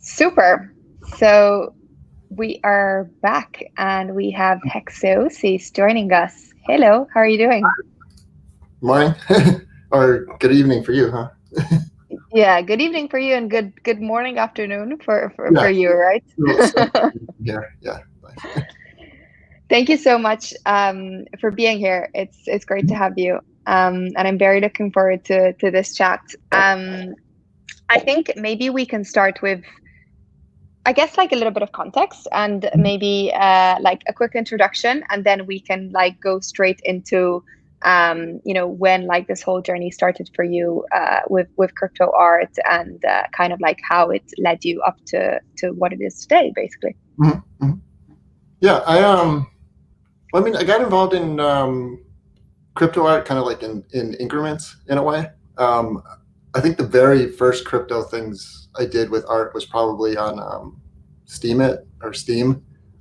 Super. So we are back and we have Hexeosis joining us. Hello, how are you doing? Morning or good evening for you, huh? Yeah, good evening for you and good morning, afternoon for Yeah, you, right? here. Yeah. Thank you so much for being here. It's great to have you. And I'm very looking forward to this chat. I think maybe we can start with I guess like a little bit of context and maybe like a quick introduction, and then we can like go straight into when like this whole journey started for you with crypto art and kind of like how it led you up to what it is today, basically. Mm-hmm. Yeah, I got involved in crypto art kind of like in increments in a way. Um, I think the very first crypto things I did with art was probably on Steam. I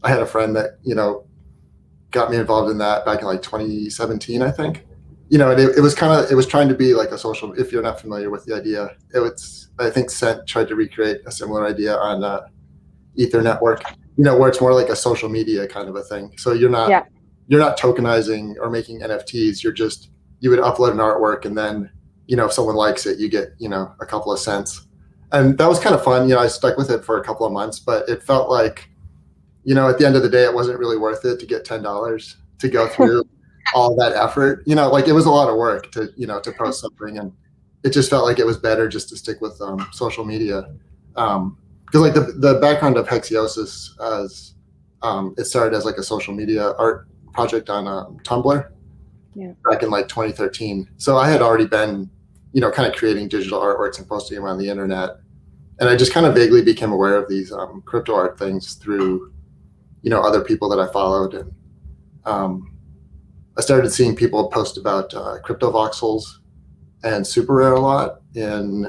had a friend that, got me involved in that back in like 2017, I think. And it was it was trying to be like a social, if you're not familiar with the idea, I think Cent tried to recreate a similar idea on Ether network, where it's more like a social media kind of a thing. So Yeah. you're not tokenizing or making NFTs. You would upload an artwork, and then, if someone likes it, you get, a couple of cents. And that was kind of fun. I stuck with it for a couple of months, but it felt like, at the end of the day, it wasn't really worth it to get $10 to go through all that effort. Like it was a lot of work to post something, and it just felt like it was better just to stick with social media. Because like the background of Hexeosis as it started as like a social media art project on Tumblr back in like 2013. So I had already been, kind of creating digital artworks and posting them on the internet. And I just kind of vaguely became aware of these crypto art things through, other people that I followed. And I started seeing people post about crypto voxels and super rare a lot in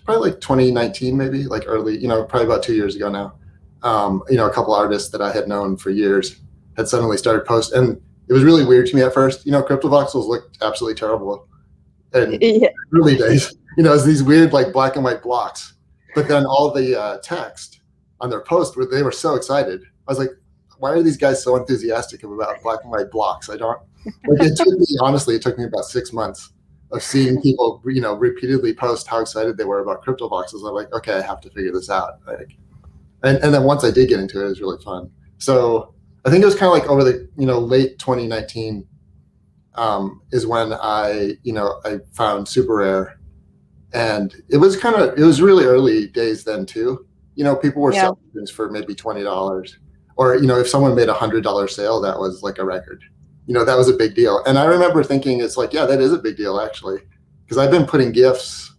probably like 2019, maybe like early, probably about 2 years ago now. A couple artists that I had known for years had suddenly started posting, and it was really weird to me at first. Crypto voxels looked absolutely terrible in Yeah. early days. It's these weird like black and white blocks, but then all the text on their post, they were so excited. I was like, why are these guys so enthusiastic about black and white blocks? I don't like. It took me about 6 months of seeing people, repeatedly post how excited they were about crypto voxels. I'm like, okay, I have to figure this out. Like, and then once I did get into it, it was really fun. So I think it was kind of like over the, late 2019 is when I found super rare, and it was really early days then too. People were selling things for maybe $20, or, if someone made $100 sale, that was like a record. That was a big deal. And I remember thinking, it's like, yeah, that is a big deal actually, because I've been putting GIFs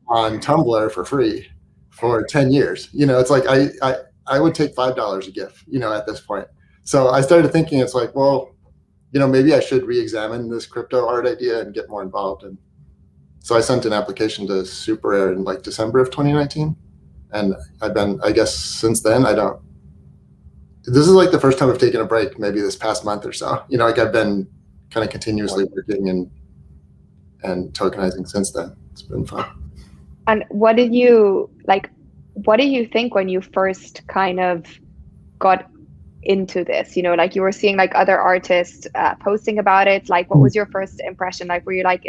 on Tumblr for free for 10 years. It's like I would take $5 a GIF, at this point. So I started thinking, it's like, well, maybe I should re-examine this crypto art idea and get more involved. And so I sent an application to Super Rare in like December of 2019. And I've been, I guess since then, this is like the first time I've taken a break, maybe this past month or so. Like I've been kind of continuously working and tokenizing since then. It's been fun. And what did you think when you first kind of got into this? Like you were seeing like other artists posting about it. Like what was your first impression? Like were you like,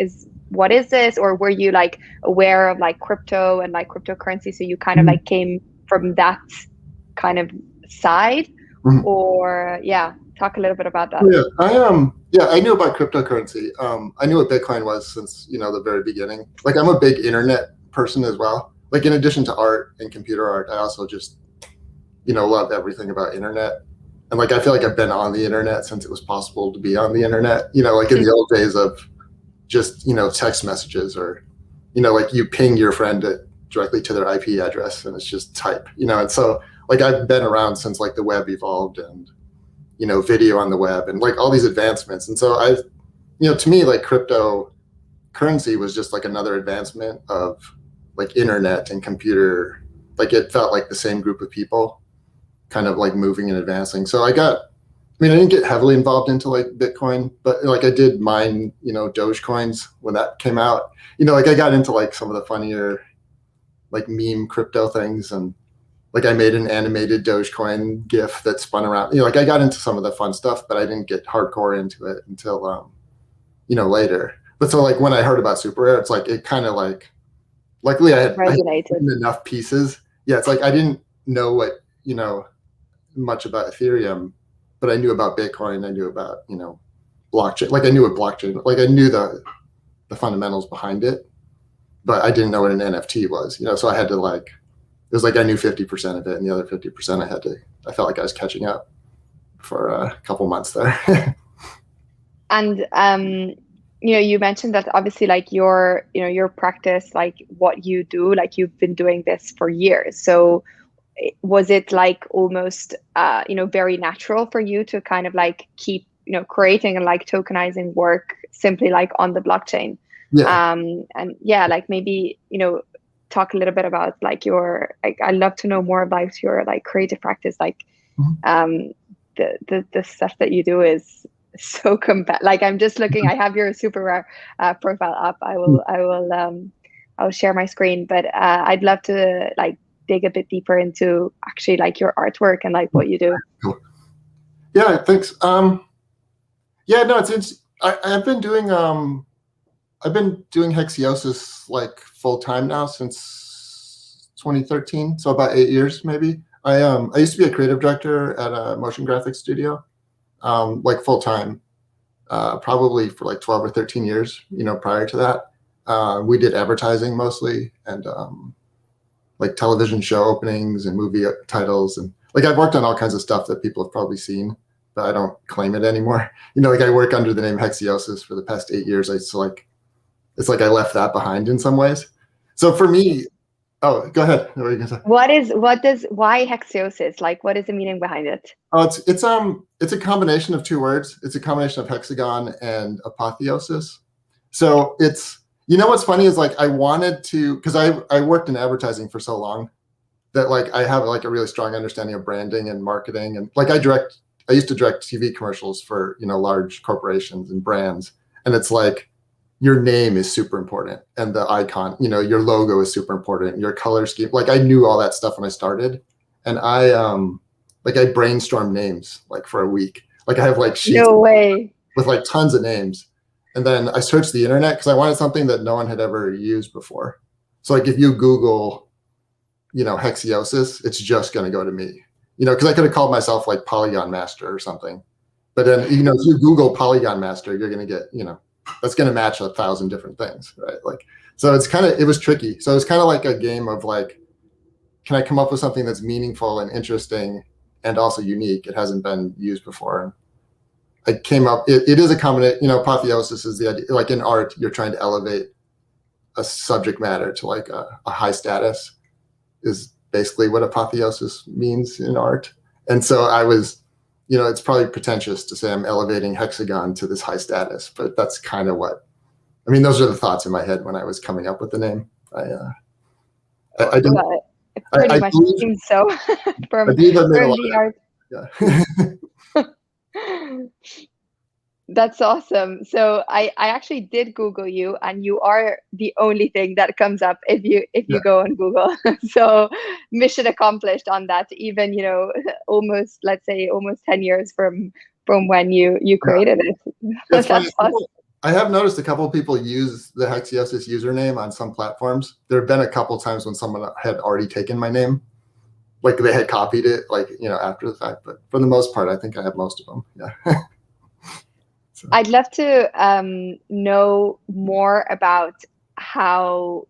what is this? Or were you like aware of like crypto and like cryptocurrency, so you kind of like came from that kind of side? Or talk a little bit about that. I knew about cryptocurrency. I knew what Bitcoin was since the very beginning. Like I'm a big internet person as well. Like in addition to art and computer art, I also just love everything about internet. And like I feel like I've been on the internet since it was possible to be on the internet. Like in the old days of just text messages, or like you ping your friend directly to their IP address and it's just type. And so like I've been around since like the web evolved, and video on the web and like all these advancements. And so to me, like cryptocurrency was just like another advancement of like internet and computer. Like it felt like the same group of people kind of like moving and advancing. So I didn't get heavily involved into like Bitcoin, but like I did mine, Dogecoins when that came out. Like I got into like some of the funnier like meme crypto things, and like I made an animated Dogecoin GIF that spun around. Like I got into some of the fun stuff, but I didn't get hardcore into it until later. But so like when I heard about Super Rare, it's like it kind of like, luckily I had written enough pieces. Yeah, it's like I didn't know what much about Ethereum, but I knew about Bitcoin. I knew about blockchain. Like I knew what blockchain. Like I knew the fundamentals behind it, but I didn't know what an NFT was. So I had to like, it was like I knew 50% of it, and the other 50% I felt like I was catching up for a couple months there. And you mentioned that obviously like your practice, like what you do, like you've been doing this for years. So was it like almost very natural for you to kind of like keep creating and like tokenizing work simply like on the blockchain? Yeah. And yeah, like maybe talk a little bit about like your, like I'd love to know more about your like creative practice. Like the stuff that you do is so like I'm just looking, I have your Super Rare profile up. I'll share my screen, but I'd love to like dig a bit deeper into actually like your artwork and like what you do. Cool. Yeah, thanks. Yeah, no, it's I've been doing Hexeosis like full time now since 2013, so about 8 years maybe. I used to be a creative director at a motion graphics studio, like full time, probably for like 12 or 13 years. Prior to that, we did advertising mostly, and like television show openings and movie titles, and like I've worked on all kinds of stuff that people have probably seen, but I don't claim it anymore. Like I work under the name Hexeosis for the past 8 years. It's like I left that behind in some ways. So for me, oh, go ahead. What are you gonna say? Why Hexeosis? Like, what is the meaning behind it? Oh, it's a combination of two words. It's a combination of hexagon and apotheosis. So it's, what's funny is like I wanted to, because I worked in advertising for so long that like I have like a really strong understanding of branding and marketing, and like I used to direct TV commercials for large corporations and brands, and it's like your name is super important, and the icon, your logo is super important, your color scheme. Like I knew all that stuff when I started, and I brainstormed names like for a week. Like I have like sheets with like tons of names. And then I searched the internet because I wanted something that no one had ever used before. So like if you Google, Hexeosis, it's just going to go to me, because I could have called myself like Polygon Master or something. But then, if you Google Polygon Master, you're going to get, that's going to match 1,000 different things, right? Like, so it was tricky. So it's kind of like a game of like, can I come up with something that's meaningful and interesting and also unique? It hasn't been used before. I came up, it is a combination, apotheosis is the idea, like in art, you're trying to elevate a subject matter to like a high status is basically what apotheosis means in art. And so I was, it's probably pretentious to say I'm elevating hexagon to this high status, but that's kind of those are the thoughts in my head when I was coming up with the name. I don't, it pretty much seems so from the art. Yeah. That's awesome. So I actually did Google you, and you are the only thing that comes up if you go on Google. So mission accomplished on that, even almost 10 years from when you created it. That's awesome. I have noticed a couple of people use the Hexeosis username on some platforms. There have been a couple of times when someone had already taken my name, like they had copied it, like after the fact. But for the most part, I think I have most of them. Yeah. So. I'd love to know more about how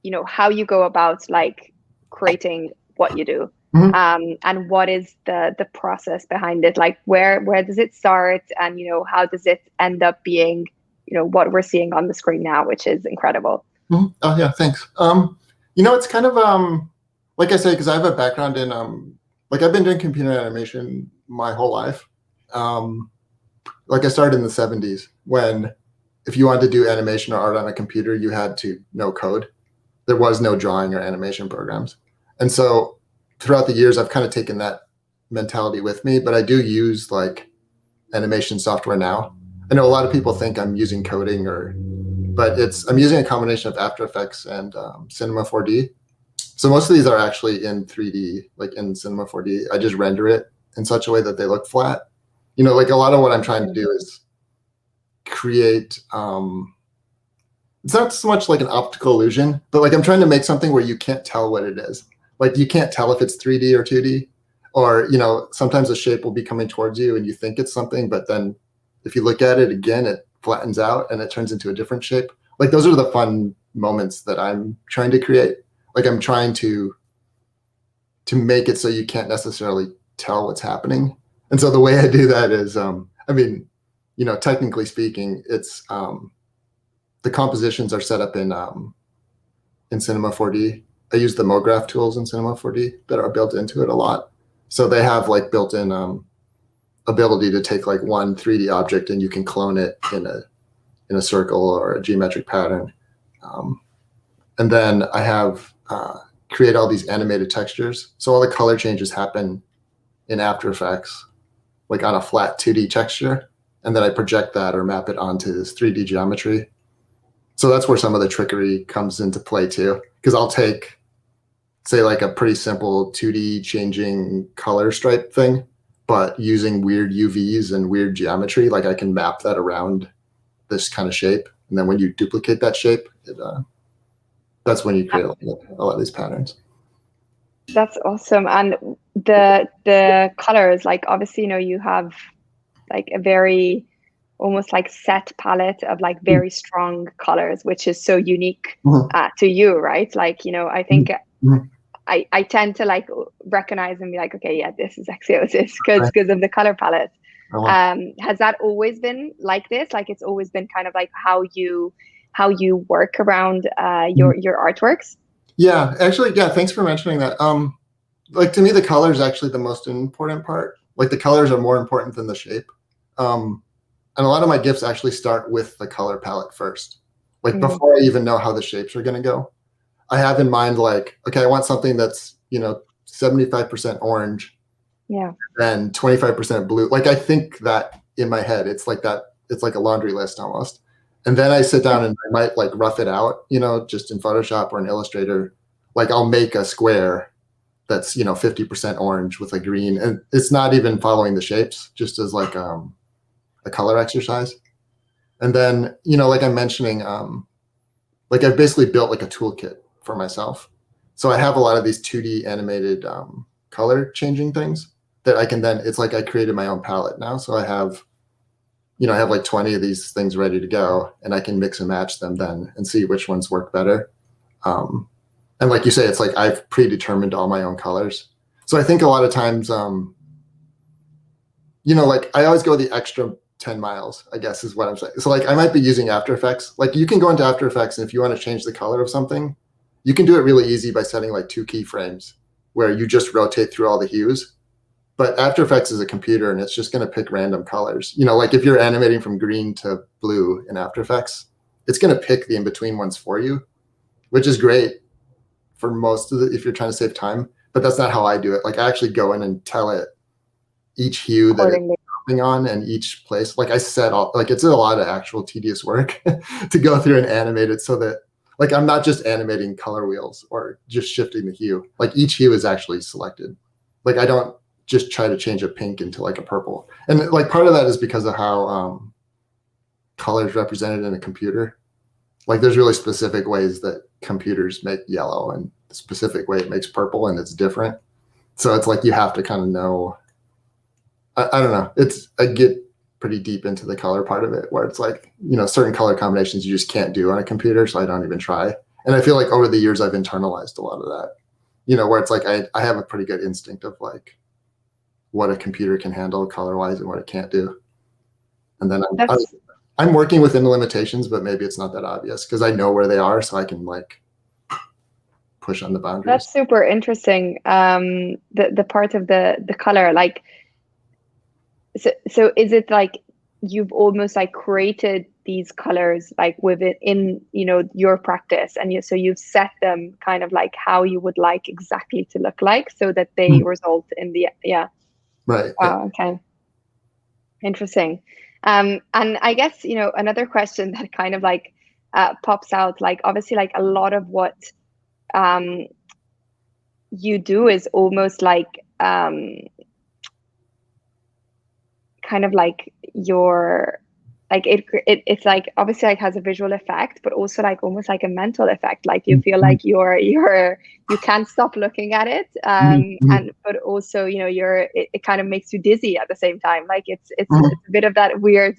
you go about like creating what you do, and what is the process behind it. Like where does it start, and how does it end up being what we're seeing on the screen now, which is incredible. Oh yeah, thanks. It's kind of like I say, because I have a background in like I've been doing computer animation my whole life. Like I started in the 70s when if you wanted to do animation or art on a computer, you had to know code. There was no drawing or animation programs. And so throughout the years, I've kind of taken that mentality with me, but I do use like animation software now. I know a lot of people think I'm using coding but I'm using a combination of After Effects and Cinema 4D. So most of these are actually in 3D, like in Cinema 4D. I just render it in such a way that they look flat. Like a lot of what I'm trying to do is create, it's not so much like an optical illusion, but like I'm trying to make something where you can't tell what it is. Like you can't tell if it's 3D or 2D, or, sometimes a shape will be coming towards you and you think it's something, but then if you look at it again, it flattens out and it turns into a different shape. Like those are the fun moments that I'm trying to create. Like I'm trying to make it so you can't necessarily tell what's happening. And so the way I do that is, technically speaking, it's the compositions are set up in Cinema 4D. I use the MoGraph tools in Cinema 4D that are built into it a lot. So they have like built-in ability to take like one 3D object and you can clone it in a circle or a geometric pattern. And then I have create all these animated textures. So all the color changes happen in After Effects, like on a flat 2D texture. And then I project that or map it onto this 3D geometry. So that's where some of the trickery comes into play too. Because I'll take, say, like a pretty simple 2D changing color stripe thing, but using weird UVs and weird geometry, like I can map that around this kind of shape. And then when you duplicate that shape, that's when you create a lot of these patterns. That's awesome. And the colors, like obviously, you have like a very almost like set palette of like very strong colors, which is so unique to you, right? Like, I think I tend to like recognize and be like, okay, yeah, this is Hexeosis because of the color palette. Has that always been like this? Like it's always been kind of like how you work around your artworks? Yeah, actually, yeah, thanks for mentioning that. Like to me, the color is actually the most important part. Like the colors are more important than the shape. And a lot of my GIFs actually start with the color palette first. Like before I even know how the shapes are going to go, I have in mind like, okay, I want something that's, 75% orange, and 25% blue. Like I think that in my head, it's like that. It's like a laundry list almost. And then I sit down and I might like rough it out, just in Photoshop or in Illustrator. Like I'll make a square that's, 50% orange with a green, and it's not even following the shapes, just as like a color exercise. And then, like I'm mentioning, like I've basically built like a toolkit for myself. So I have a lot of these 2D animated color changing things that I can then, it's like I created my own palette now. So I have like 20 of these things ready to go, and I can mix and match them then and see which ones work better. And like you say, it's like I've predetermined all my own colors. So I think a lot of times, like I always go the extra 10 miles, I guess is what I'm saying. So like I might be using After Effects. Like you can go into After Effects, and if you want to change the color of something, you can do it really easy by setting like 2 keyframes where you just rotate through all the hues. But After Effects is a computer, and it's just going to pick random colors. Like if you're animating from green to blue in After Effects, it's going to pick the in-between ones for you, which is great for most of if you're trying to save time. But that's not how I do it. Like I actually go in and tell it each hue that it's dropping on and each place. Like I set all, like it's a lot of actual tedious work to go through and animate it so that like I'm not just animating color wheels or just shifting the hue. Like each hue is actually selected. Like I don't just try to change a pink into like a purple. And like part of that is because of how color is represented in a computer. Like there's really specific ways that computers make yellow, and the specific way it makes purple, and it's different. So it's like you have to kind of know. I don't know. I get pretty deep into the color part of it, where it's like, certain color combinations you just can't do on a computer, so I don't even try. And I feel like over the years I've internalized a lot of that, where it's like I have a pretty good instinct of like what a computer can handle color-wise and what it can't do. And then I'm working within the limitations, but maybe it's not that obvious because I know where they are, so I can like push on the boundaries. That's super interesting. The part of the color, like, so is it like you've almost like created these colors like within your practice, and so you've set them kind of like how you would like exactly to look like, so that they result in the right. Wow, okay, interesting. And I guess another question that kind of like pops out, like obviously like a lot of what you do is almost like kind of like your like it's like obviously like has a visual effect, but also like almost like a mental effect. Like you feel like you can't stop looking at it, and but also it kind of makes you dizzy at the same time. Like it's a bit of that weird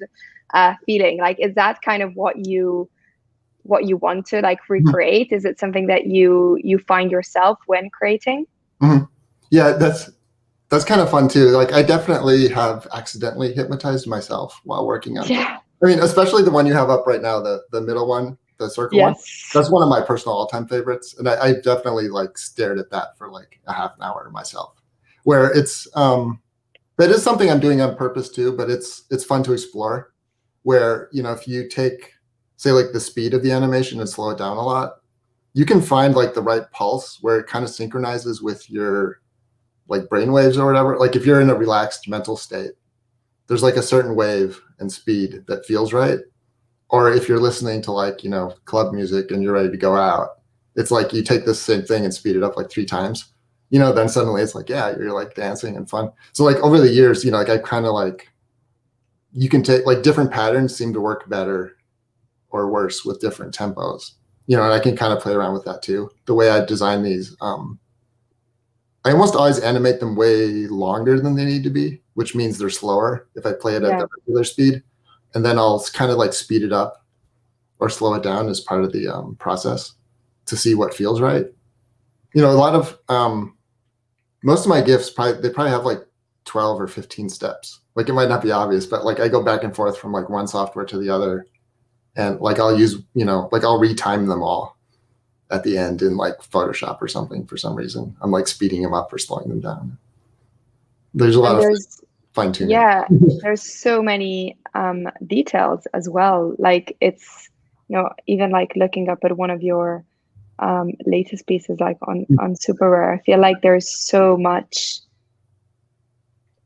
feeling. Like, is that kind of what you want to like recreate? Is it something that you find yourself when creating? Yeah, that's kind of fun too. Like I definitely have accidentally hypnotized myself while working on things. I mean, especially the one you have up right now, the middle one, the circle one. That's one of my personal all-time favorites. And I definitely like stared at that for like a half an hour myself, where it's that is something I'm doing on purpose too, but it's fun to explore where, if you take, say, like the speed of the animation and slow it down a lot, you can find like the right pulse where it kind of synchronizes with your like brain waves or whatever. Like if you're in a relaxed mental state, there's like a certain wave and speed that feels right. Or if you're listening to like, club music and you're ready to go out, it's like you take this same thing and speed it up like 3 times, then suddenly it's like, yeah, you're like dancing and fun. So like over the years, like I kind of like, you can take like different patterns seem to work better or worse with different tempos, and I can kind of play around with that too. The way I design these, I almost always animate them way longer than they need to be, which means they're slower if I play it at the regular speed. And then I'll kind of like speed it up or slow it down as part of the process to see what feels right. A lot of, most of my GIFs, they probably have like 12 or 15 steps. Like it might not be obvious, but like I go back and forth from like one software to the other. And like I'll use, like I'll retime them all at the end in like Photoshop or something for some reason. I'm like speeding them up or slowing them down. There's a lot of fine tuning. Yeah, there's so many details as well. Like it's, even like looking up at one of your latest pieces, like on Super Rare, I feel like there's so much,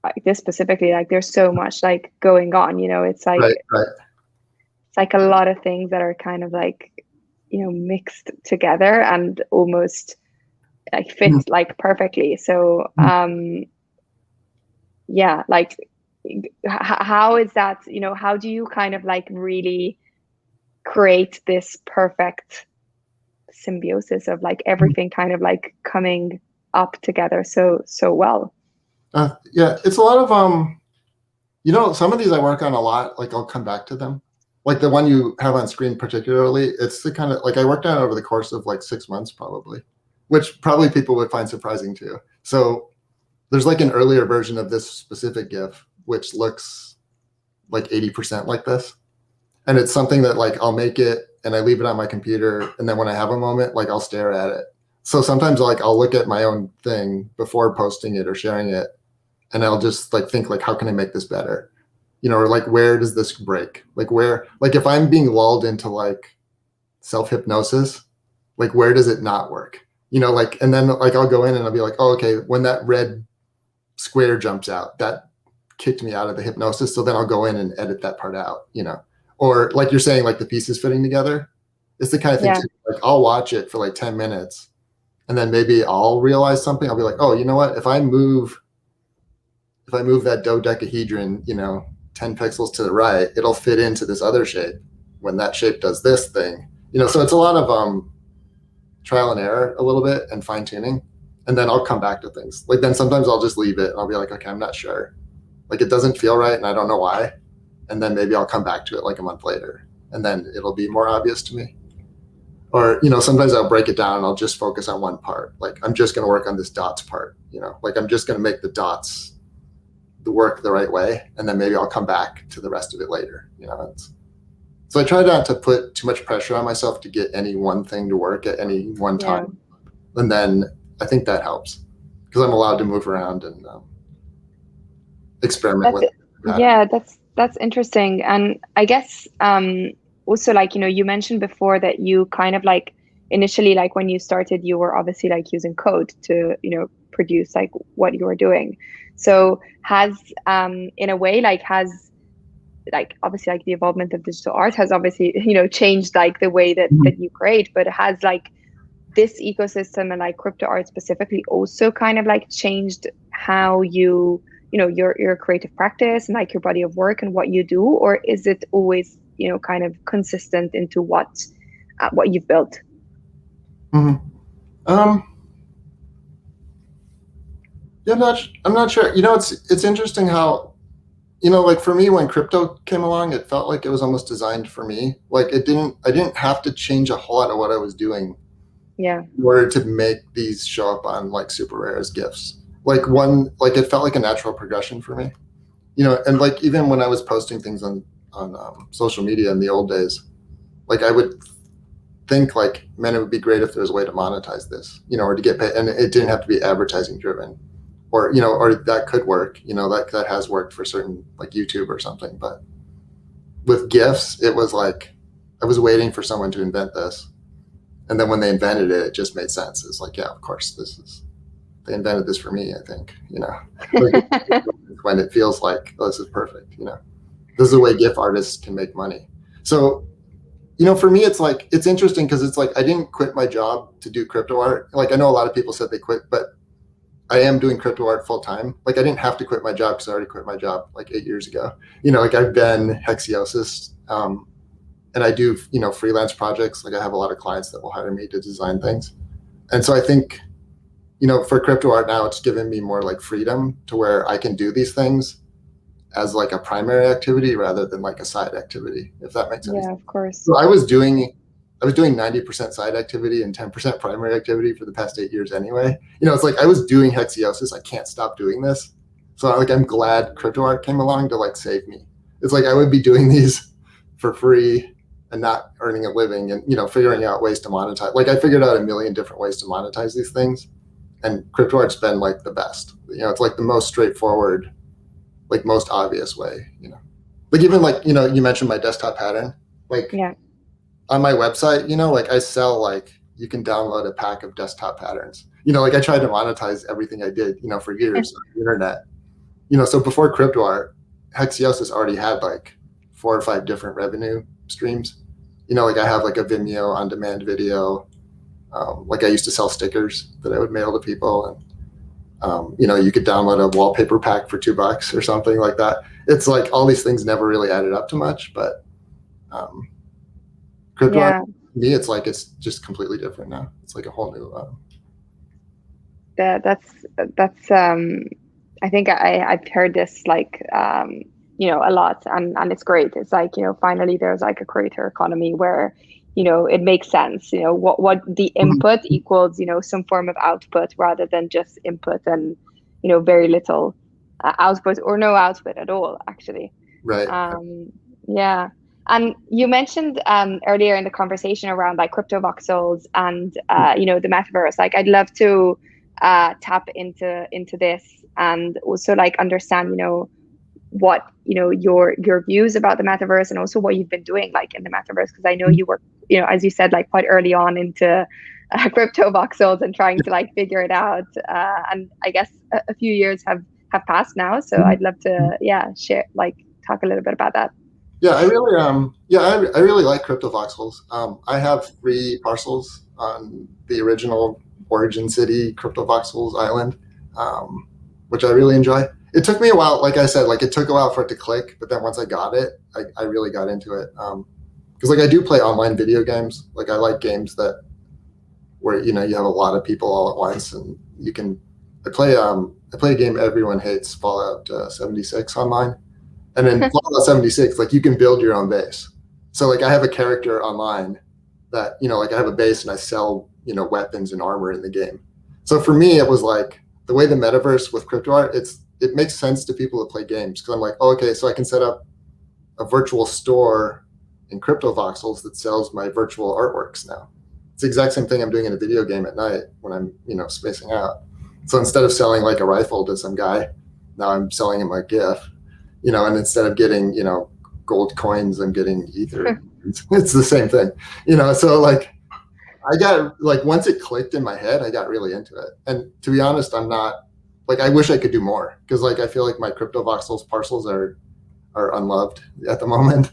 like this specifically, like there's so much like going on. It's like it's like a lot of things that are kind of like mixed together and almost like fit like perfectly. So yeah, like how is that, how do you kind of like really create this perfect symbiosis of like everything kind of like coming up together so well? Yeah, it's a lot of some of these I work on a lot, like I'll come back to them. Like the one you have on screen particularly, it's the kind of like I worked on it over the course of like 6 months probably, which probably people would find surprising too. So there's like an earlier version of this specific GIF, which looks like 80% like this. And it's something that like I'll make it and I leave it on my computer. And then when I have a moment, like I'll stare at it. So sometimes like I'll look at my own thing before posting it or sharing it. And I'll just like think like, how can I make this better? Or like, where does this break? Like if I'm being lulled into like self-hypnosis, like where does it not work? Like, and then like I'll go in and I'll be like, oh, okay, when that red square jumps out, that kicked me out of the hypnosis. So then I'll go in and edit that part out, or like you're saying, like the pieces fitting together. It's the kind of thing too, like I'll watch it for like 10 minutes and then maybe I'll realize something. I'll be like, oh, you know what? If I move that dodecahedron, 10 pixels to the right, it'll fit into this other shape when that shape does this thing. So it's a lot of trial and error a little bit and fine tuning. And then I'll come back to things. Like then sometimes I'll just leave it and I'll be like, okay, I'm not sure. Like it doesn't feel right and I don't know why. And then maybe I'll come back to it like a month later and then it'll be more obvious to me. Or, sometimes I'll break it down and I'll just focus on one part. Like I'm just going to work on this dots part, like I'm just going to make the dots work the right way. And then maybe I'll come back to the rest of it later, So I try not to put too much pressure on myself to get any one thing to work at any one time. And then I think that helps because I'm allowed to move around and experiment with it. Yeah, that's interesting. And I guess also like, you mentioned before that you kind of like initially, like when you started, you were obviously like using code to, produce like what you were doing. So has in a way like obviously like the involvement of digital art has obviously changed like the way that you create, but has like this ecosystem and like crypto art specifically also kind of like changed how your creative practice and like your body of work and what you do, or is it always kind of consistent into what you've built? Mm-hmm. Yeah, I'm not sure. It's interesting how, like for me, when crypto came along, it felt like it was almost designed for me. Like I didn't have to change a whole lot of what I was doing Yeah. in order to make these show up on like super rare as gifts. Like it felt like a natural progression for me. And like even when I was posting things on social media in the old days, like I would think like, man, it would be great if there was a way to monetize this, or to get paid, and it didn't have to be advertising driven, or that could work, that has worked for certain like YouTube or something. But with gifts, it was like I was waiting for someone to invent this, and then when they invented it, it just made sense. It's like, yeah, of course, they invented this for me. I think, like, when it feels like, oh, this is perfect. This is the way GIF artists can make money. So, for me, it's interesting because it's like I didn't quit my job to do crypto art. Like I know a lot of people said they quit, but I am doing crypto art full time. Like I didn't have to quit my job because I already quit my job like 8 years ago. Like I've been Hexeosis, and I do freelance projects. Like I have a lot of clients that will hire me to design things, and so I think for crypto art now, it's given me more like freedom to where I can do these things as like a primary activity rather than like a side activity, if that makes sense. Yeah, of course. So I was doing 90% side activity and 10% primary activity for the past 8 years anyway. It's like I was doing Hexeosis. I can't stop doing this. So like I'm glad crypto art came along to like save me. It's like I would be doing these for free and not earning a living and figuring out ways to monetize. Like I figured out a million different ways to monetize these things, and crypto art's been like the best. It's like the most straightforward, like most obvious way. Like even like you mentioned my desktop pattern. Like yeah. On my website, like I sell, like you can download a pack of desktop patterns. Like I tried to monetize everything I did, for years on the internet. So before crypto art, Hexeosis already had like 4 or 5 different revenue streams. Like I have like a Vimeo on-demand video. Like I used to sell stickers that I would mail to people, and you could download a wallpaper pack for $2 or something like that. It's like all these things never really added up to much, but crypto art, to me, it's like it's just completely different now. It's like a whole new. That's I think I've heard this like a lot, and it's great. It's like finally there's like a creator economy where it makes sense. What the input equals some form of output rather than just input and very little output or no output at all, actually. Right. Yeah. And you mentioned earlier in the conversation around like crypto voxels and the metaverse. Like I'd love to tap into this and also like understand what your views about the metaverse and also what you've been doing like in the metaverse, because I know you were as you said, like quite early on into crypto voxels and trying to like figure it out, and I guess a few years have passed now, so I'd love to share, like talk a little bit about that. Yeah, I really like crypto voxels. I have 3 parcels on the original Origin City crypto voxels island, which I really enjoy. It took me a while, like I said, like it took a while for it to click, but then once I got it, I really got into it. Because like I do play online video games. Like I like games where you have a lot of people all at once, and you can. I play a game everyone hates, Fallout 76 online, and in Fallout 76, like you can build your own base. So like I have a character online that like I have a base and I sell weapons and armor in the game. So for me, it was like the way the metaverse with crypto art, it makes sense to people that play games, because I'm like, oh, okay, so I can set up a virtual store in crypto voxels that sells my virtual artworks now. It's the exact same thing I'm doing in a video game at night when I'm spacing out. So instead of selling like a rifle to some guy, now I'm selling him a GIF, and instead of getting gold coins, I'm getting ether. It's the same thing, so like I got, like, once it clicked in my head, I got really into it. And to be honest, I'm not, like, I wish I could do more, because like I feel like my crypto voxels parcels are unloved at the moment.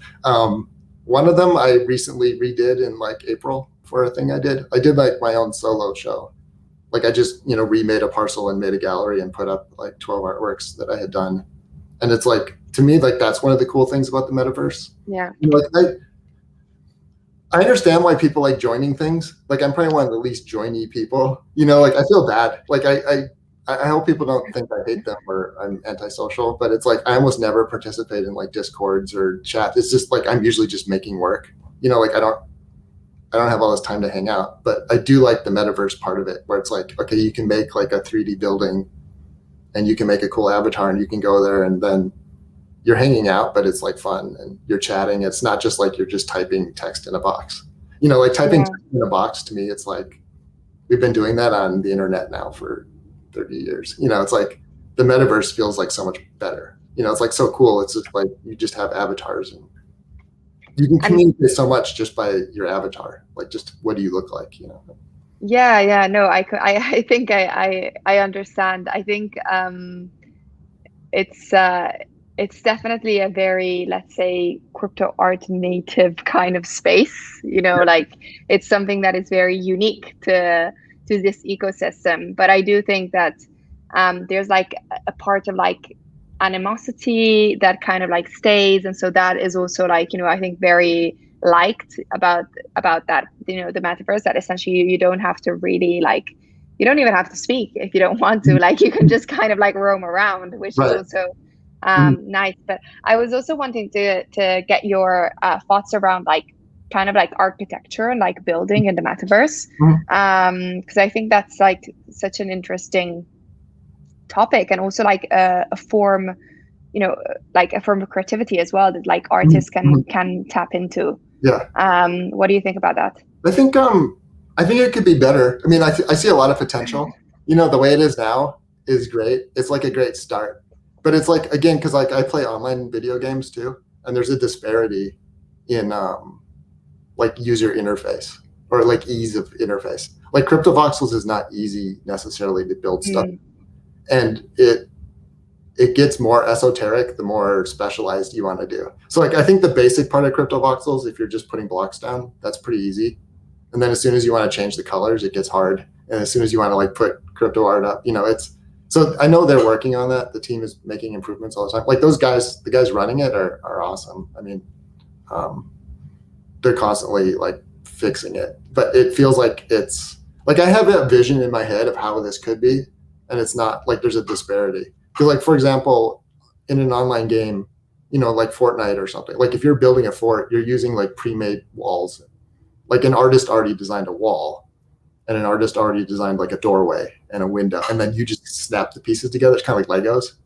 One of them I recently redid in like April for a thing I did. I did like my own solo show. Like I just, remade a parcel and made a gallery and put up like 12 artworks that I had done. And it's like, to me, like that's one of the cool things about the metaverse. Yeah. Like I understand why people like joining things. Like I'm probably one of the least joiny people. Like I feel bad. Like I hope people don't think I hate them or I'm antisocial, but it's like I almost never participate in like Discords or chat. It's just like I'm usually just making work. Like I don't have all this time to hang out. But I do like the metaverse part of it, where it's like, okay, you can make like a 3D building and you can make a cool avatar and you can go there and then you're hanging out, but it's like fun and you're chatting. It's not just like you're just typing text in a box. Like typing text in a box, to me, it's like we've been doing that on the internet now for 30 years. It's like the metaverse feels like so much better. It's like so cool. It's just like you just have avatars and you can communicate so much just by your avatar. Like just what do you look like, Yeah, no, I think I understand. I think it's definitely a very, let's say, crypto art native kind of space. Like it's something that is very unique to this ecosystem. But I do think that there's like a part of like animosity that kind of like stays, and so that is also like, I think very liked about that, the metaverse, that essentially you don't have to really like, you don't even have to speak if you don't want to, like you can just kind of like roam around, which is also nice. But I was also wanting to get your thoughts around like kind of like architecture and like building in the metaverse, because I think that's like such an interesting topic, and also like a form, like a form of creativity as well, that like artists can tap into. What do you think about that? I think it could be better. I mean, I see a lot of potential. The way it is now is great. It's like a great start. But it's like, again, because like I play online video games too, and there's a disparity in like user interface or like ease of interface. Like CryptoVoxels is not easy necessarily to build stuff, and it gets more esoteric the more specialized you want to do. So like I think the basic part of CryptoVoxels, if you're just putting blocks down, that's pretty easy. And then as soon as you want to change the colors, it gets hard. And as soon as you want to like put crypto art up, so I know they're working on that. The team is making improvements all the time. Like those guys, the guys running it are awesome. I mean, they're constantly like fixing it, but it feels like it's like I have a vision in my head of how this could be, and it's not like there's a disparity. Because like, for example, in an online game, like Fortnite or something, like if you're building a fort, you're using like pre-made walls. Like an artist already designed a wall, and an artist already designed like a doorway and a window, and then you just snap the pieces together. It's kind of like Legos.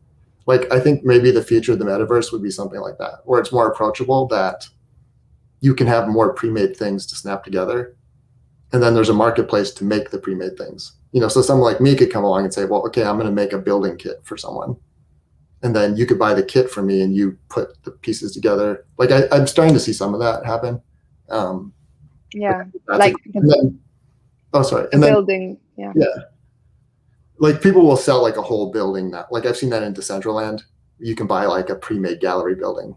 Like I think maybe the future of the metaverse would be something like that, where it's more approachable, that you can have more pre-made things to snap together, and then there's a marketplace to make the pre-made things. So someone like me could come along and say, well, okay, I'm going to make a building kit for someone, and then you could buy the kit from me and you put the pieces together. Like I'm starting to see some of that happen. Like building. Yeah. Like people will sell like a whole building now. Like I've seen that in Decentraland. You can buy like a pre-made gallery building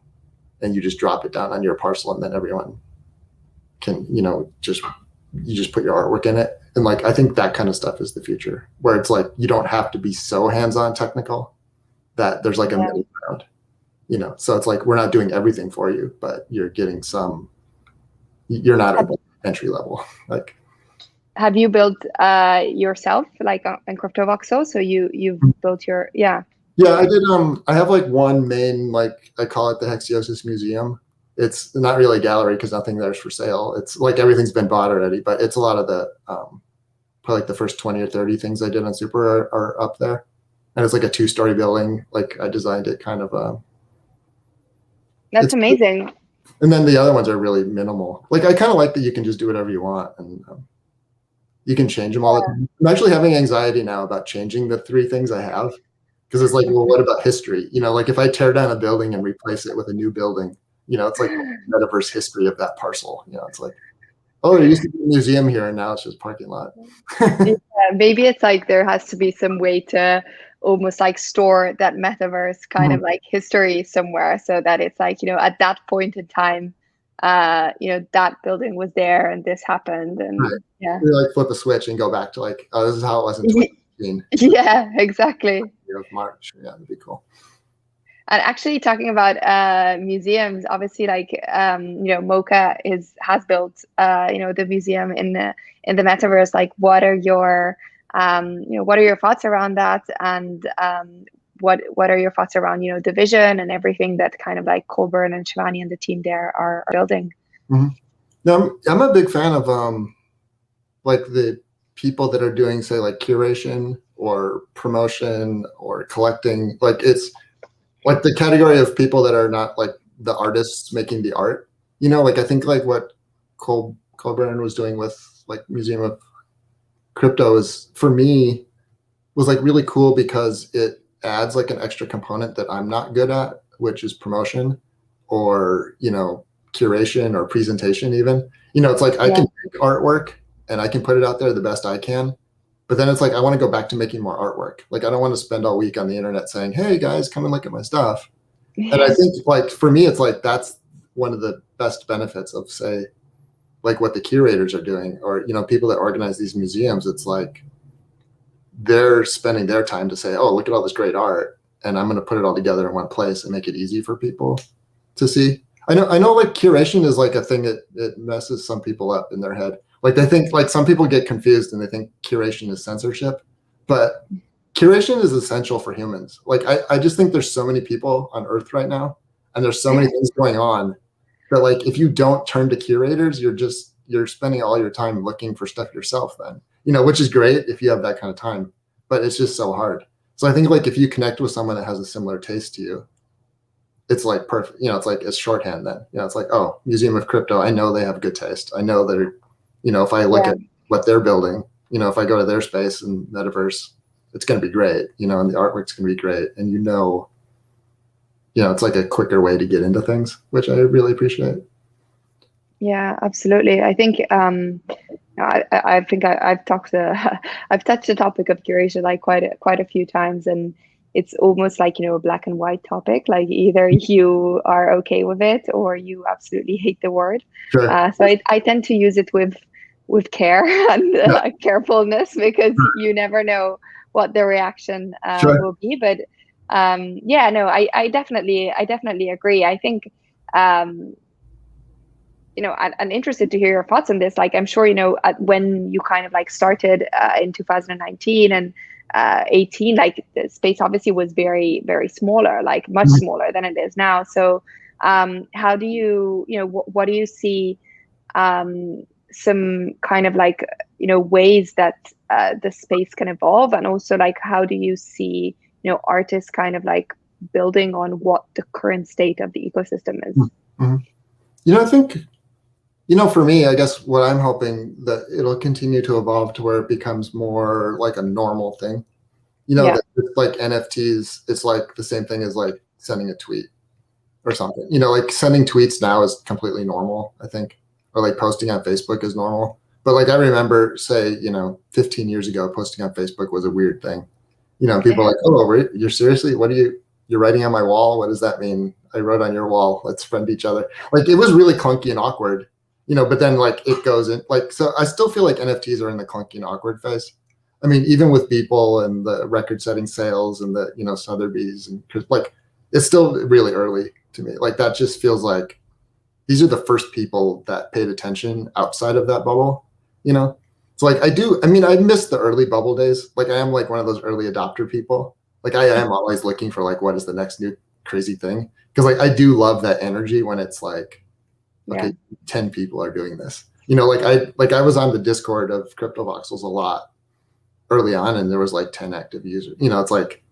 and you just drop it down on your parcel, and then everyone can, you just put your artwork in it. And like I think that kind of stuff is the future, where it's like you don't have to be so hands-on technical, that there's like a middle ground. So it's like we're not doing everything for you, but you're getting some. You're not at entry level. Like, have you built yourself like in CryptoVoxel? So you've built your Yeah, I did. I have like one main, like I call it the Hexeosis Museum. It's not really a gallery because nothing there's for sale. It's like everything's been bought already, but it's a lot of the probably like the first 20 or 30 things I did on Super are up there. And it's like a 2-story building. Like I designed it kind of. That's amazing. And then the other ones are really minimal. Like I kind of like that you can just do whatever you want, and you can change them all the time. I'm actually having anxiety now about changing the 3 things I have, because it's like, well, what about history? Like if I tear down a building and replace it with a new building, it's like metaverse history of that parcel. It's like, oh, there used to be a museum here and now it's just parking lot. Maybe it's like there has to be some way to almost like store that metaverse kind of like history somewhere, so that it's like, at that point in time, that building was there and this happened, Right. and yeah. We like flip a switch and go back to like, oh, this is how it was in 2015. Yeah, exactly. Of March. Yeah, that'd be cool. And actually, talking about museums, obviously, like Mocha has built the museum in the metaverse. Like, what are your thoughts around that? And what are your thoughts around the vision and everything that kind of like Colburn and Shivani and the team there are building? Mm-hmm. No, I'm a big fan of like the people that are doing, say, like curation or promotion or collecting. Like, it's like the category of people that are not like the artists making the art. Like I think like what Colburn was doing with like Museum of Crypto is, for me, was like really cool because it adds like an extra component that I'm not good at, which is promotion or curation or presentation even. It's like I can make artwork and I can put it out there the best I can, but then it's like I want to go back to making more artwork. Like I don't want to spend all week on the internet saying, hey guys, come and look at my stuff. And I think like for me it's like that's one of the best benefits of, say, like what the curators are doing, or people that organize these museums. It's like they're spending their time to say, oh, look at all this great art, and I'm going to put it all together in one place and make it easy for people to see. I know like curation is like a thing that it messes some people up in their head. Like they think, like some people get confused and they think curation is censorship, but curation is essential for humans. Like I just think there's so many people on Earth right now, and there's so many things going on that like if you don't turn to curators, you're spending all your time looking for stuff yourself then. Which is great if you have that kind of time, but it's just so hard. So I think like if you connect with someone that has a similar taste to you, it's like perfect. It's like it's shorthand then. It's like, oh, Museum of Crypto, I know they have good taste. I know they're, if I look at what they're building, if I go to their space and metaverse, it's going to be great, and the artwork's going to be great. And it's like a quicker way to get into things, which I really appreciate. Yeah, absolutely. I think I think I've talked I've touched the topic of curation like quite a few times, and it's almost like a black and white topic. Like either you are okay with it or you absolutely hate the word. Sure. So I tend to use it with care and carefulness, because you never know what the reaction will be. But I definitely agree. I think I'm interested to hear your thoughts on this. Like, I'm sure, when you kind of like started in 2019 and 18, like the space obviously was very, very smaller, like much smaller than it is now. So how do you, what do you see some kind of like, ways that the space can evolve? And also like, how do you see, artists kind of like building on what the current state of the ecosystem is? Mm-hmm. I think, for me, I guess what I'm hoping that it'll continue to evolve to where it becomes more like a normal thing. That it's like NFTs, it's like the same thing as like sending a tweet or something. Like sending tweets now is completely normal, I think, or like posting on Facebook is normal. But like I remember, say, 15 years ago, posting on Facebook was a weird thing. People are like, oh, you're seriously? You're writing on my wall? What does that mean? I wrote on your wall. Let's friend each other. Like it was really clunky and awkward. But then like it goes in like, so I still feel like NFTs are in the clunky and awkward phase. I mean, even with Beeple and the record setting sales and the, Sotheby's, and like, it's still really early to me. Like that just feels like these are the first people that paid attention outside of that bubble, So like I miss the early bubble days. Like I am like one of those early adopter people. Like I am always looking for like, what is the next new crazy thing? Because like I do love that energy when it's like, okay, 10 people are doing this. Like I was on the Discord of CryptoVoxels a lot early on, and there was like 10 active users. It's like,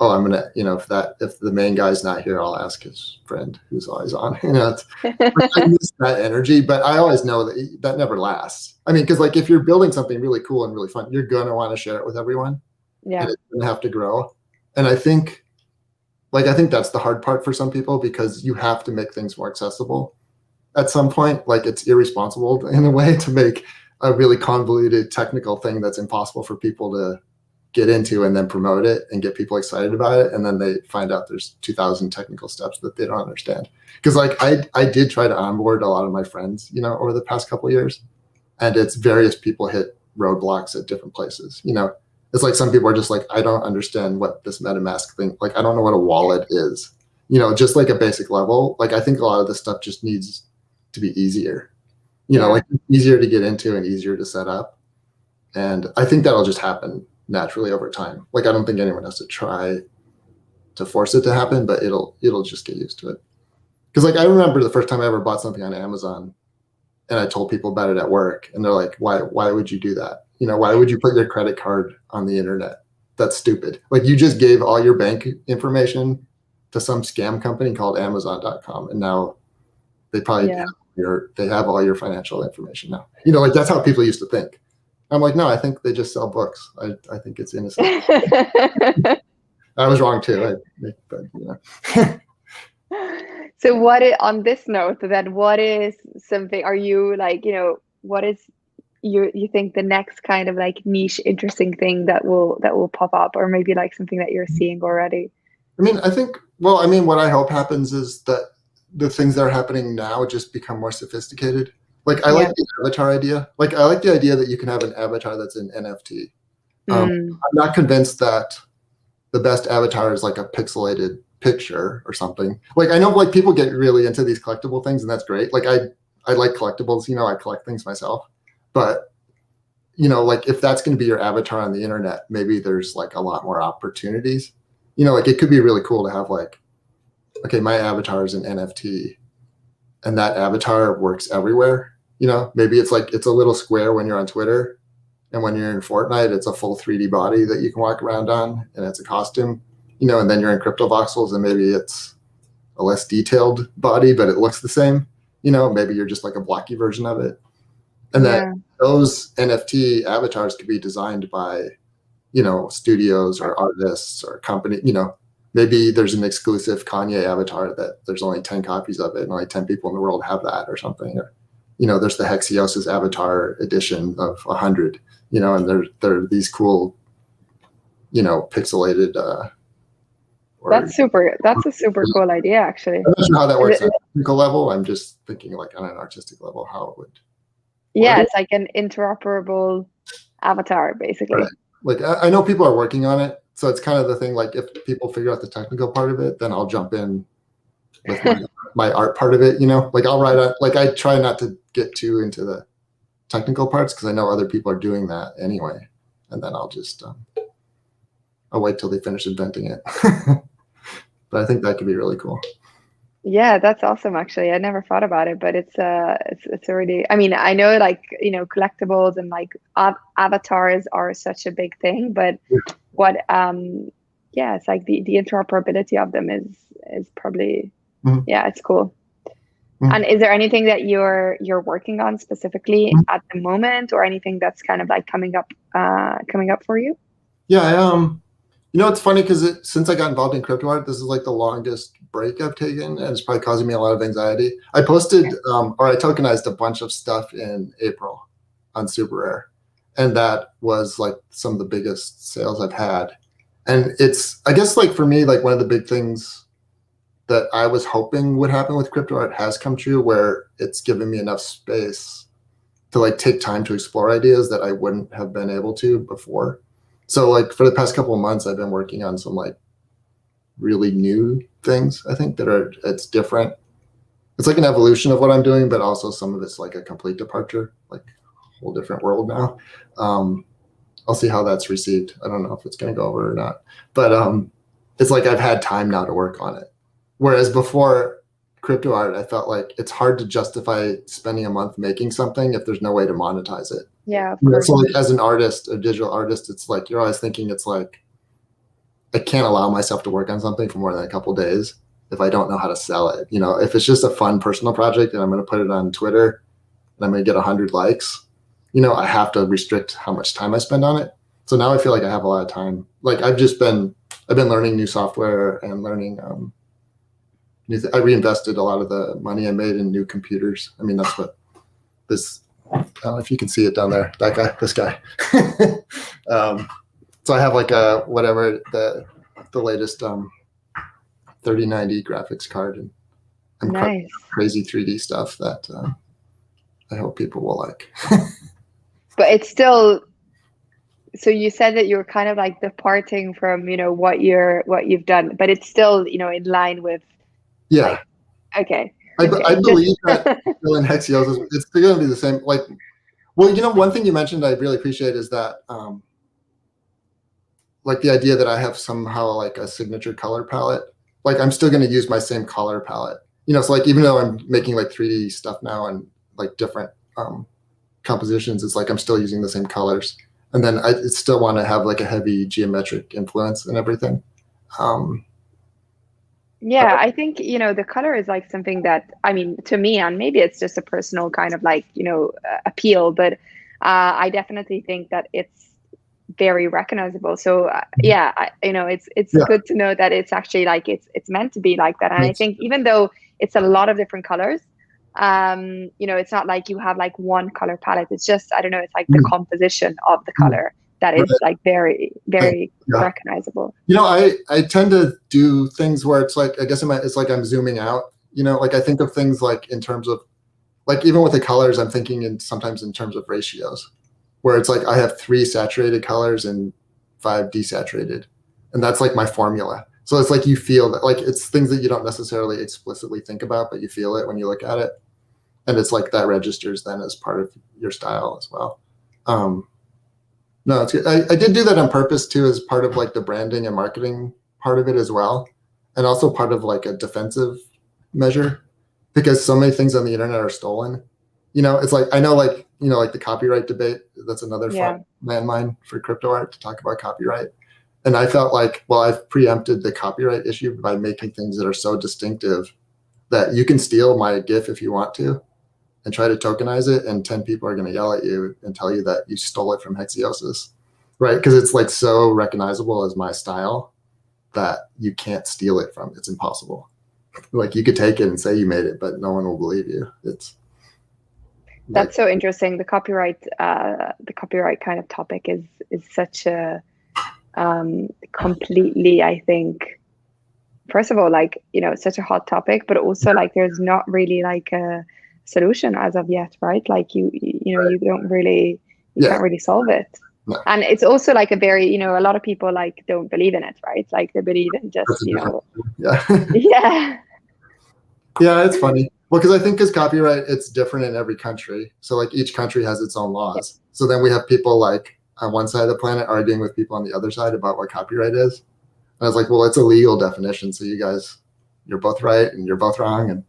oh, I'm gonna, if the main guy's not here, I'll ask his friend who's always on. I miss that energy, but I always know that never lasts. I mean, because like if you're building something really cool and really fun, you're gonna want to share it with everyone. And it's gonna have to grow. And I think that's the hard part for some people, because you have to make things more accessible. At some point, like it's irresponsible in a way to make a really convoluted technical thing that's impossible for people to get into and then promote it and get people excited about it, and then they find out there's 2,000 technical steps that they don't understand. Because like I did try to onboard a lot of my friends, you know, over the past couple of years, and it's various people hit roadblocks at different places. You know, it's like some people are just like, I don't understand what this MetaMask thing, like I don't know what a wallet is. You know, just like a basic level. Like I think a lot of this stuff just needs to be easier. You know, like easier to get into and easier to set up. And I think that'll just happen naturally over time. Like I don't think anyone has to try to force it to happen, but it'll just get used to it. Because like I remember the first time I ever bought something on Amazon, and I told people about it at work, and they're like, why would you do that? You know, why would you put your credit card on the internet? That's stupid. Like you just gave all your bank information to some scam company called Amazon.com, and now they probably they have all your financial information now. You know, like that's how people used to think. I'm like, no, I think they just sell books. I think it's innocent. I was wrong too. But, you know. So on this note, then what is something, are you like, you know, what is you think the next kind of like niche interesting thing that will pop up, or maybe like something that you're seeing already? I mean, what I hope happens is that the things that are happening now just become more sophisticated. Like I like the avatar idea. Like I like the idea that you can have an avatar that's an NFT. I'm not convinced that the best avatar is like a pixelated picture or something. Like I know like people get really into these collectible things, and that's great. Like I like collectibles, you know, I collect things myself. But you know, like if that's going to be your avatar on the internet, maybe there's like a lot more opportunities. You know, like it could be really cool to have like, okay, my avatar is an NFT and that avatar works everywhere. You know, maybe it's like it's a little square when you're on Twitter, and when you're in Fortnite, it's a full 3D body that you can walk around on, and it's a costume. You know, and then you're in CryptoVoxels, and maybe it's a less detailed body, but it looks the same. You know, maybe you're just like a blocky version of it, and then those NFT avatars could be designed by, you know, studios or artists or company. You know, maybe there's an exclusive Kanye avatar that there's only 10 copies of it, and only 10 people in the world have that, or something. Or, you know, there's the Hexeosis avatar edition of 100. You know, and there are these cool, you know, pixelated. That's a super cool idea, actually. I'm not sure how that works on a technical level. I'm just thinking like on an artistic level, how it would. Yeah, it's like an interoperable avatar, basically. Right. Like I know people are working on it, so it's kind of the thing. Like if people figure out the technical part of it, then I'll jump in with my art part of it. You know, like I'll write out. Like I try not to get too into the technical parts because I know other people are doing that anyway, and then I'll just I'll wait till they finish inventing it. But I think that could be really cool. Yeah, that's awesome. Actually, I never thought about it, but it's already. I mean, I know like, you know, collectibles and like avatars are such a big thing, but what it's like the interoperability of them is probably it's cool. And is there anything that you're working on specifically at the moment, or anything that's kind of like coming up for you? Yeah, you know, it's funny because since I got involved in crypto art, this is like the longest break I've taken, and it's probably causing me a lot of anxiety. I posted or I tokenized a bunch of stuff in April on Super Rare, and that was like some of the biggest sales I've had. And it's, I guess, like for me, like one of the big things that I was hoping would happen with crypto art has come true, where it's given me enough space to like take time to explore ideas that I wouldn't have been able to before. So like for the past couple of months, I've been working on some like really new things, I think, it's different. It's like an evolution of what I'm doing, but also some of it's like a complete departure, like a whole different world now. I'll see how that's received. I don't know if it's going to go over or not, but it's like I've had time now to work on it. Whereas before crypto art, I felt like it's hard to justify spending a month making something if there's no way to monetize it. Yeah, so like as an artist, a digital artist, it's like you're always thinking it's like I can't allow myself to work on something for more than a couple of days if I don't know how to sell it. You know, if it's just a fun personal project and I'm going to put it on Twitter and I'm going to get 100 likes, you know, I have to restrict how much time I spend on it. So now I feel like I have a lot of time. Like I've been learning new software and learning I reinvested a lot of the money I made in new computers. I mean, that's what this. I don't know if you can see it down there. That guy, this guy. So I have like a whatever the latest 3090 graphics card, and I'm Nice. crazy 3D stuff that I hope people will like. But it's still, so you said that you're kind of like departing from, what you've done, but it's still, in line with Yeah, like, okay. I Okay. believe that still in Hexeosis, it's going to be the same. Like, well, one thing you mentioned I really appreciate is that like the idea that I have somehow like a signature color palette. Like I'm still going to use my same color palette. So like even though I'm making like 3D stuff now and like different compositions, it's like I'm still using the same colors. And then I still want to have like a heavy geometric influence and everything. Yeah, I think, the color is like something that, I mean, to me, and maybe it's just a personal kind of like, appeal, but I definitely think that it's very recognizable. So yeah, it's Yeah, good to know that it's actually like it's meant to be like that. And I it's, think even though it's a lot of different colors, it's not like you have like one color palette. It's just, I don't know, it's like the composition of the color that is like very, very yeah. recognizable. I tend to do things where it's like, I guess it's like I'm zooming out, like I think of things like in terms of like, even with the colors, I'm thinking sometimes in terms of ratios, where it's like I have 3 saturated colors and 5 desaturated. And that's like my formula. So it's like you feel that, like it's things that you don't necessarily explicitly think about, but you feel it when you look at it. And it's like that registers then as part of your style as well. No, it's good. I did do that on purpose too, as part of like the branding and marketing part of it as well. And also part of like a defensive measure, because so many things on the internet are stolen. It's like, I know like, like the copyright debate, that's another Yeah. fun landmine for crypto art to talk about copyright. And I felt like, well, I've preempted the copyright issue by making things that are so distinctive that you can steal my GIF if you want to and try to tokenize it, and 10 people are going to yell at you and tell you that you stole it from Hexeosis, right? Because it's like so recognizable as my style that you can't steal it from. It's impossible. Like you could take it and say you made it, but no one will believe you. It's like, That's so interesting. The copyright kind of topic is such a completely, I think, first of all, like, such a hot topic, but also like there's not really like a solution as of yet, right? Like you don't really, you yeah, can't really solve it. no, And it's also like a very, a lot of people like don't believe in it, right? Like they believe in just, that's a different, yeah. yeah. Yeah, it's funny. Well, because I think because copyright, it's different in every country. So like each country has its own laws. So then we have people like on one side of the planet arguing with people on the other side about what copyright is. And I was like, well, it's a legal definition. So you guys, you're both right and you're both wrong. And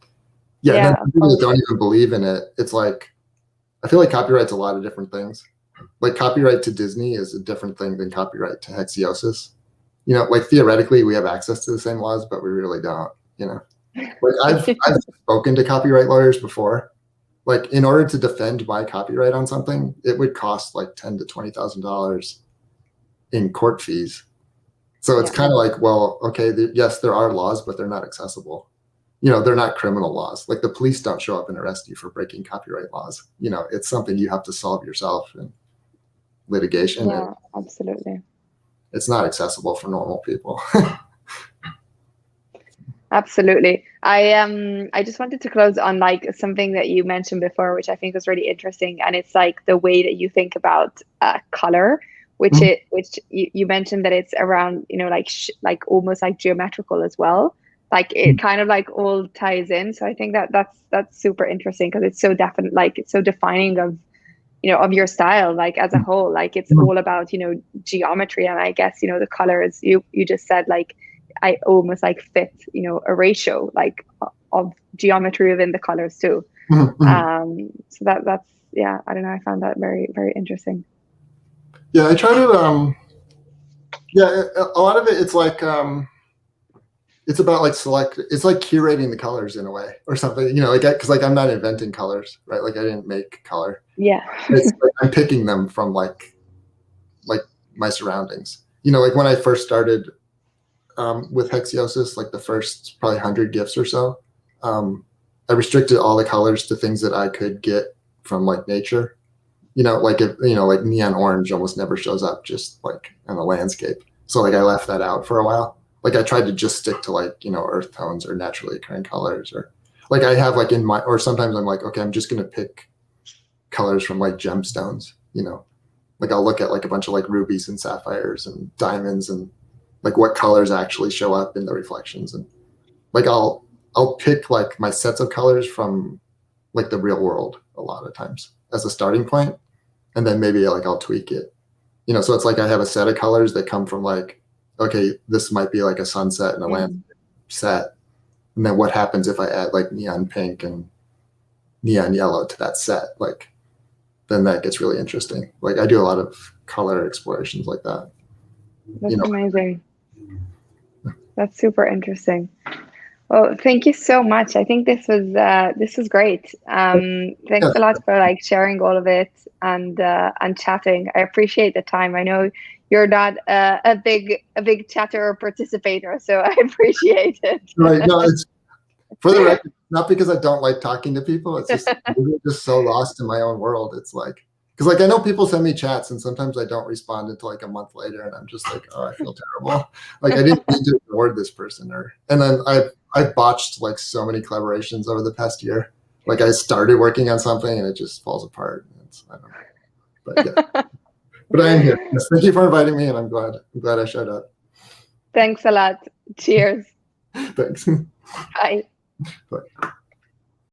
yeah, and then Yeah, of people that course. don't even believe in it, it's like, I feel like copyright's a lot of different things. Like copyright to Disney is a different thing than copyright to Hexeosis. Like theoretically we have access to the same laws, but we really don't, Like I've spoken to copyright lawyers before. Like in order to defend my copyright on something, it would cost like $10,000 to $20,000 in court fees. So it's Yeah. kind of like, well, okay, yes, there are laws, but they're not accessible. They're not criminal laws. Like the police don't show up and arrest you for breaking copyright laws. It's something you have to solve yourself in litigation, and Yeah, absolutely. it's not accessible for normal people. Absolutely. I just wanted to close on like something that you mentioned before, which I think was really interesting, and it's like the way that you think about color, which you mentioned that it's around, like almost like geometrical as well. Like it kind of like all ties in. So I think that that's super interesting because it's so definite, like it's so defining of, of your style, like as a whole. Like it's all about, geometry, and I guess, the colors you just said, like I almost like fit, a ratio like of geometry within the colors too. So that's, yeah, I don't know. I found that very, very interesting. Yeah, I try to yeah, a lot of it, it's like it's about like it's like curating the colors in a way or something, like because like I'm not inventing colors, right? Like I didn't make color. Yeah. It's like I'm picking them from like my surroundings. Like when I first started with Hexeosis, like the first probably 100 gifts or so, I restricted all the colors to things that I could get from like nature. like if like neon orange almost never shows up just like in the landscape. So like I left that out for a while. Like I tried to just stick to like earth tones or naturally occurring colors, or like I have like in my, or sometimes I'm like, okay, I'm just gonna pick colors from like gemstones. Like I'll look at like a bunch of like rubies and sapphires and diamonds and like what colors actually show up in the reflections, and like I'll pick like my sets of colors from like the real world a lot of times as a starting point, and then maybe like I'll tweak it. So it's like I have a set of colors that come from like, okay, this might be like a sunset and a landscape set, and then what happens if I add like neon pink and neon yellow to that set? Like then that gets really interesting. Like I do a lot of color explorations like that. That's amazing. That's super interesting. Well, thank you so much. I think this was great. Thanks a lot for like sharing all of it and chatting. I appreciate the time. I know you're not a big chatter or participator, so I appreciate it. Right. No, it's for the record, not because I don't like talking to people. It's just I'm just so lost in my own world. It's like, because like I know people send me chats and sometimes I don't respond until like a month later, and I'm just like, oh, I feel terrible. Like I didn't need to ignore this person, and then I've botched like so many collaborations over the past year. Like I started working on something and it just falls apart. I don't know. But yeah. But I am here. Yes, thank you for inviting me, and I'm glad I showed up. Thanks a lot. Cheers. Thanks. Bye. Bye.